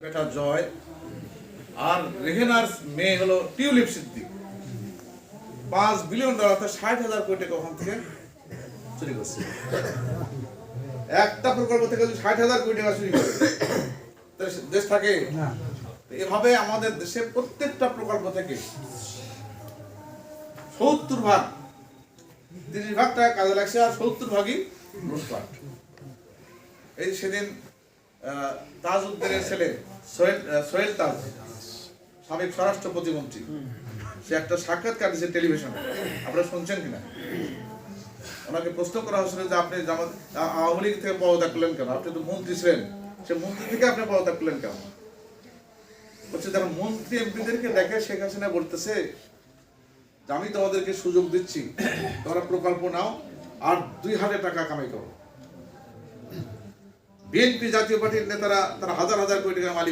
বেটা জয় আর রেহেনার মেয়ে হলো টিউলিপ সিদ্দিক। $5 বিলিয়ন অর্থাৎ 60,000 কোটি টাকা ওখান থেকে চুরি করছে। একটা প্রকল্প থেকে যদি 60,000 কোটি টাকা চুরি করে দেশ থাকে না। এভাবে আমাদের দেশে প্রত্যেকটা প্রকল্প থেকে 70 ভাগ 30 ভাগ টাকা কাজে লাগছে আর 70 ভাগই লুটপাট। এই সেদিন তাজউদ্দিনের ছেলে সোহেল তাজ, সাবেক স্বরাষ্ট্র প্রতিমন্ত্রী, সে একটা সাক্ষাৎকার দিয়েছে টেলিভিশনে, আপনারা শুনছেন কিনা? ওনাকে প্রশ্ন করা হয়েছিল যে আপনি আওয়ামী লীগ থেকে পদত্যাগ করলেন কেন? আপনি তো মন্ত্রী ছিলেন, সে মন্ত্রী থেকে আপনি পদত্যাগ করলেন কেন? বলছে যারা মন্ত্রী এমপিদেরকে দেখে শেখ হাসিনা বলতেছে যে আমি তোমাদেরকে সুযোগ দিচ্ছি, তোমরা প্রকল্প নাও আর 2 হাজার টাকা কামাই করো। বিএনপি জাতীয় পার্টির নেতারা তারা হাজার হাজার কোটি টাকা মালিক।